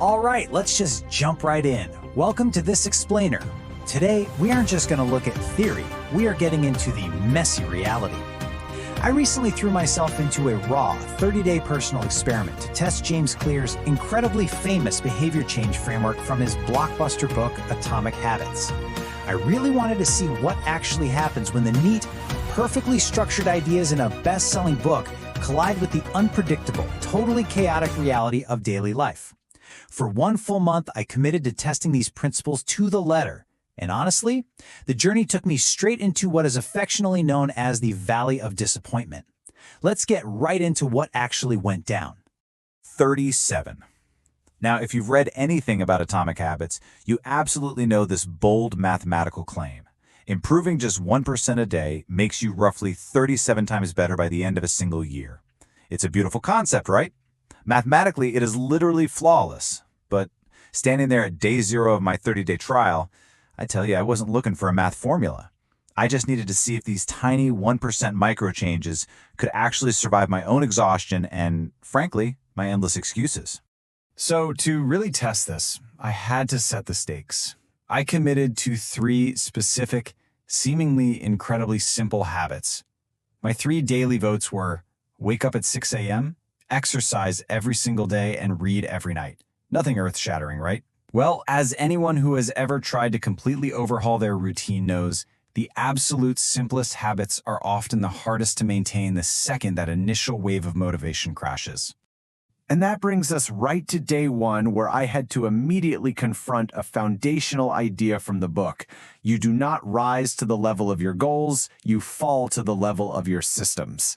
All right, let's just jump right in. Welcome to This Explainer. Today, we aren't just going to look at theory, we are getting into the messy reality. I recently threw myself into a raw 30-day personal experiment to test James Clear's incredibly famous behavior change framework from his blockbuster book, Atomic Habits. I really wanted to see what actually happens when the neat, perfectly structured ideas in a best-selling book collide with the unpredictable, totally chaotic reality of daily life. For 1 full month, I committed to testing these principles to the letter. And honestly, the journey took me straight into what is affectionately known as the Valley of Disappointment. Let's get right into what actually went down. 37. Now, if you've read anything about Atomic Habits, you absolutely know this bold mathematical claim. Improving just 1% a day makes you roughly 37 times better by the end of a single year. It's a beautiful concept, right? Mathematically, it is literally flawless. But standing there at day 0 of my 30-day trial, I tell you, I wasn't looking for a math formula. I just needed to see if these tiny 1% micro changes could actually survive my own exhaustion and, frankly, my endless excuses. So to really test this, I had to set the stakes. I committed to 3 specific, seemingly incredibly simple habits. My 3 daily votes were wake up at 6 a.m., exercise every single day, and read every night. Nothing earth-shattering, right? Well, as anyone who has ever tried to completely overhaul their routine knows, the absolute simplest habits are often the hardest to maintain the second that initial wave of motivation crashes. And that brings us right to day 1, where I had to immediately confront a foundational idea from the book. You do not rise to the level of your goals, you fall to the level of your systems.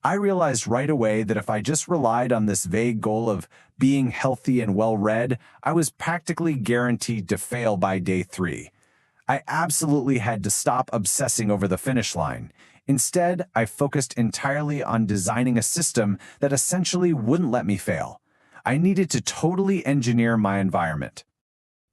I realized right away that if I just relied on this vague goal of being healthy and well-read, I was practically guaranteed to fail by day 3. I absolutely had to stop obsessing over the finish line. Instead, I focused entirely on designing a system that essentially wouldn't let me fail. I needed to totally engineer my environment.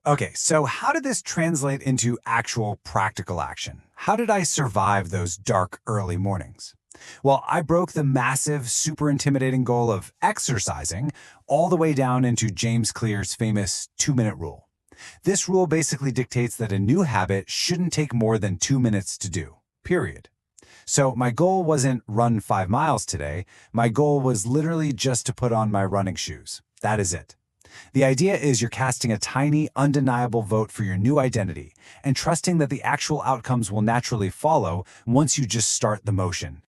Okay, so how did this translate into actual practical action? How did I survive those dark early mornings? Well, I broke the massive, super intimidating goal of exercising all the way down into James Clear's famous 2-minute rule. This rule basically dictates that a new habit shouldn't take more than 2 minutes to do, period. So my goal wasn't run 5 miles today. My goal was literally just to put on my running shoes. That is it. The idea is you're casting a tiny, undeniable vote for your new identity and trusting that the actual outcomes will naturally follow once you just start the motion.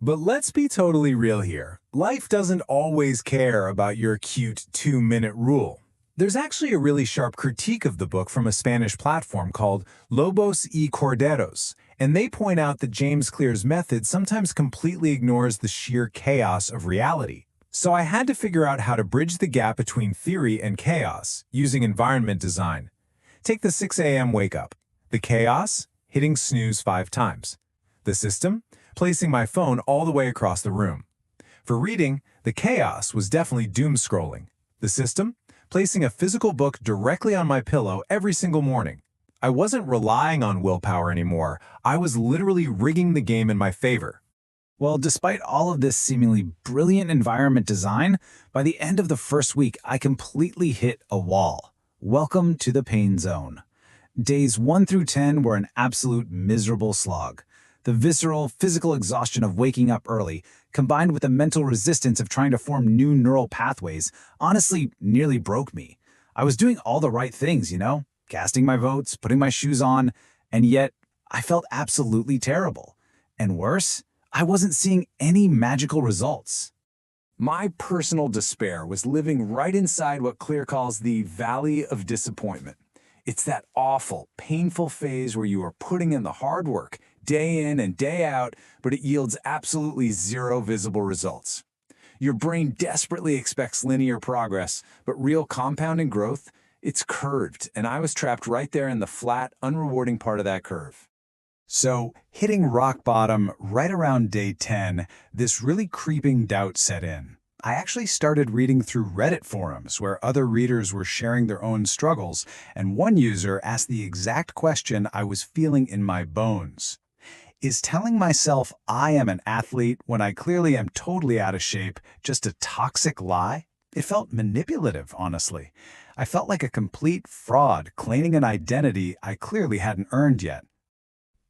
But let's be totally real here. Life doesn't always care about your cute 2-minute rule. There's actually a really sharp critique of the book from a Spanish platform called Lobos y Corderos, and they point out that James Clear's method sometimes completely ignores the sheer chaos of reality. So I had to figure out how to bridge the gap between theory and chaos using environment design. Take the 6 a.m. wake up. The chaos, hitting snooze 5 times. The system, placing my phone all the way across the room. For reading, the chaos was definitely doom scrolling. The system, placing a physical book directly on my pillow every single morning. I wasn't relying on willpower anymore. I was literally rigging the game in my favor. Well, despite all of this seemingly brilliant environment design, by the end of the first week, I completely hit a wall. Welcome to the pain zone. Days 1 through 10 were an absolute miserable slog. The visceral, physical exhaustion of waking up early, combined with the mental resistance of trying to form new neural pathways, honestly nearly broke me. I was doing all the right things, casting my votes, putting my shoes on, and yet I felt absolutely terrible. And worse, I wasn't seeing any magical results. My personal despair was living right inside what Clear calls the Valley of Disappointment. It's that awful, painful phase where you are putting in the hard work, day in and day out, but it yields absolutely 0 visible results. Your brain desperately expects linear progress, but real compounding growth, it's curved, and I was trapped right there in the flat, unrewarding part of that curve. So, hitting rock bottom right around day 10, this really creeping doubt set in. I actually started reading through Reddit forums where other readers were sharing their own struggles, and one user asked the exact question I was feeling in my bones. Is telling myself I am an athlete when I clearly am totally out of shape just a toxic lie? It felt manipulative, honestly. I felt like a complete fraud, claiming an identity I clearly hadn't earned yet.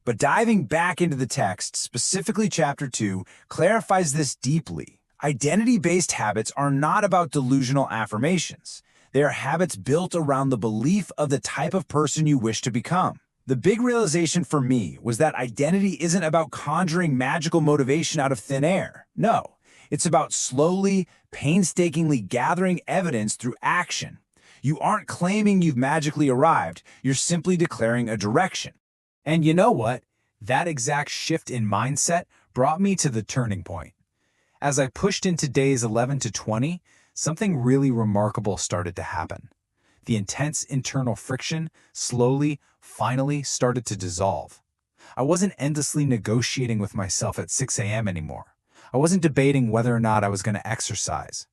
But diving back into the text, specifically Chapter 2, clarifies this deeply. Identity-based habits are not about delusional affirmations. They are habits built around the belief of the type of person you wish to become. The big realization for me was that identity isn't about conjuring magical motivation out of thin air. No, it's about slowly, painstakingly gathering evidence through action. You aren't claiming you've magically arrived, you're simply declaring a direction. And you know what? That exact shift in mindset brought me to the turning point. As I pushed into days 11 to 20, something really remarkable started to happen. The intense internal friction slowly, finally started to dissolve. I wasn't endlessly negotiating with myself at 6 a.m. anymore. I wasn't debating whether or not I was going to exercise.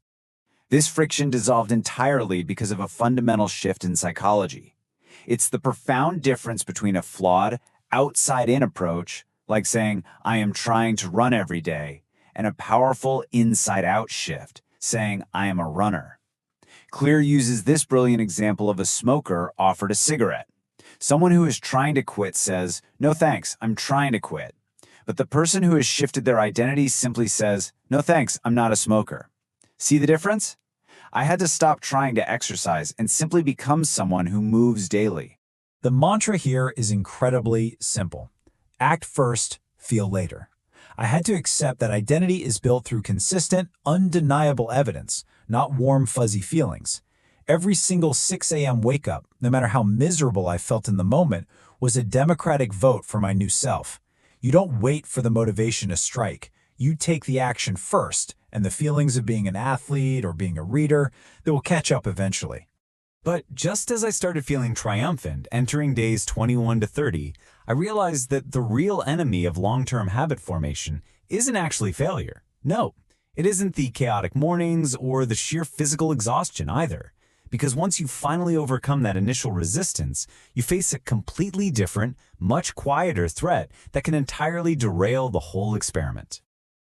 This friction dissolved entirely because of a fundamental shift in psychology. It's the profound difference between a flawed, outside-in approach, like saying, I am trying to run every day, and a powerful inside-out shift, saying, I am a runner. Clear uses this brilliant example of a smoker offered a cigarette. Someone who is trying to quit says, no thanks, I'm trying to quit. But the person who has shifted their identity simply says, no thanks, I'm not a smoker. See the difference? I had to stop trying to exercise and simply become someone who moves daily. The mantra here is incredibly simple. Act first, feel later. I had to accept that identity is built through consistent, undeniable evidence, not warm, fuzzy feelings. Every single 6 a.m. wake-up, no matter how miserable I felt in the moment, was a democratic vote for my new self. You don't wait for the motivation to strike. You take the action first, and the feelings of being an athlete or being a reader, they will catch up eventually. But just as I started feeling triumphant entering days 21 to 30, I realized that the real enemy of long-term habit formation isn't actually failure. No, it isn't the chaotic mornings or the sheer physical exhaustion either. Because once you finally overcome that initial resistance, you face a completely different, much quieter threat that can entirely derail the whole experiment.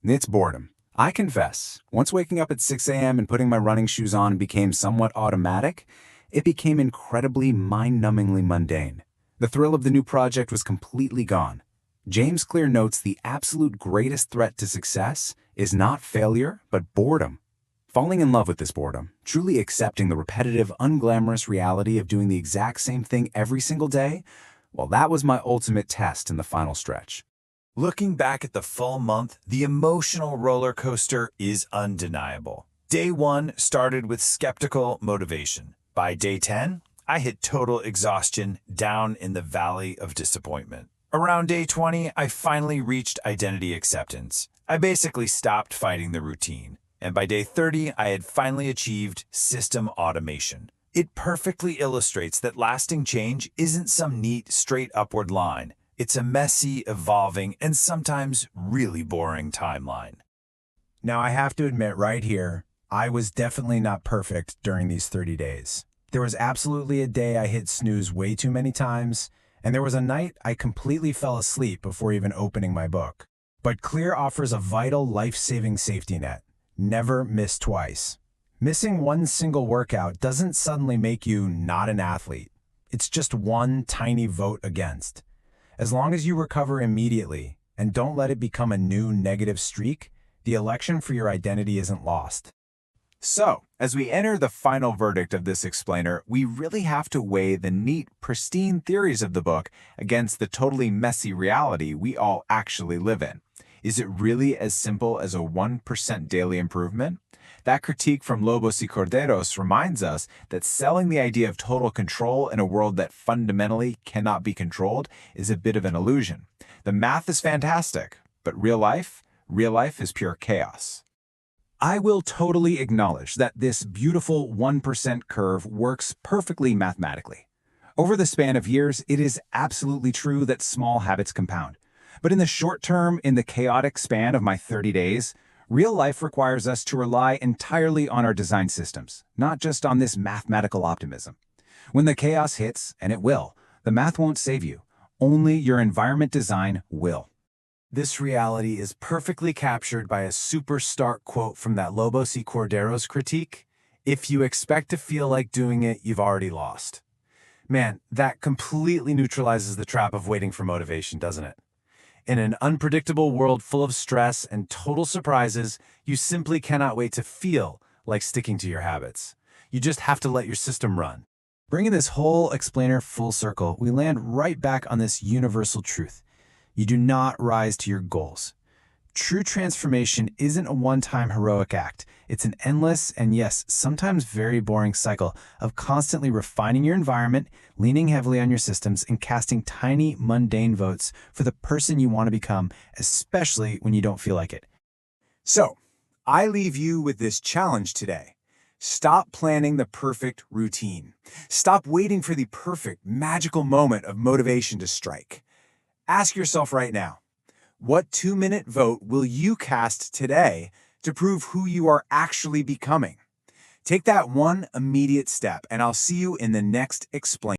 It's boredom. I confess, once waking up at 6 a.m. and putting my running shoes on became somewhat automatic, it became incredibly mind-numbingly mundane. The thrill of the new project was completely gone. James Clear notes the absolute greatest threat to success is not failure, but boredom. Falling in love with this boredom, truly accepting the repetitive, unglamorous reality of doing the exact same thing every single day, well, that was my ultimate test in the final stretch. Looking back at the full month, the emotional roller coaster is undeniable. Day 1 started with skeptical motivation. By day 10, I hit total exhaustion down in the valley of disappointment. Around day 20, I finally reached identity acceptance. I basically stopped fighting the routine. And by day 30, I had finally achieved system automation. It perfectly illustrates that lasting change isn't some neat, straight upward line. It's a messy, evolving, and sometimes really boring timeline. Now, I have to admit right here, I was definitely not perfect during these 30 days. There was absolutely a day I hit snooze way too many times, and there was a night I completely fell asleep before even opening my book. But Clear offers a vital, life-saving safety net. Never miss twice. Missing one single workout doesn't suddenly make you not an athlete. It's just one tiny vote against. As long as you recover immediately and don't let it become a new negative streak, the election for your identity isn't lost. So, as we enter the final verdict of this explainer, we really have to weigh the neat, pristine theories of the book against the totally messy reality we all actually live in. Is it really as simple as a 1% daily improvement? That critique from Lobos y Corderos reminds us that selling the idea of total control in a world that fundamentally cannot be controlled is a bit of an illusion. The math is fantastic, but real life is pure chaos. I will totally acknowledge that this beautiful 1% curve works perfectly mathematically. Over the span of years, it is absolutely true that small habits compound. But in the short term, in the chaotic span of my 30 days, real life requires us to rely entirely on our design systems, not just on this mathematical optimism. When the chaos hits, and it will, the math won't save you. Only your environment design will. This reality is perfectly captured by a super stark quote from that Lobos y Corderos critique. If you expect to feel like doing it, you've already lost. Man, that completely neutralizes the trap of waiting for motivation, doesn't it? In an unpredictable world full of stress and total surprises, you simply cannot wait to feel like sticking to your habits. You just have to let your system run. Bringing this whole explainer full circle, we land right back on this universal truth. You do not rise to your goals. True transformation isn't a one-time heroic act. It's an endless and yes, sometimes very boring cycle of constantly refining your environment, leaning heavily on your systems, and casting tiny, mundane votes for the person you want to become, especially when you don't feel like it. So, I leave you with this challenge today. Stop planning the perfect routine. Stop waiting for the perfect, magical moment of motivation to strike. Ask yourself right now, what 2-minute vote will you cast today to prove who you are actually becoming? Take that one immediate step, and I'll see you in the next explain.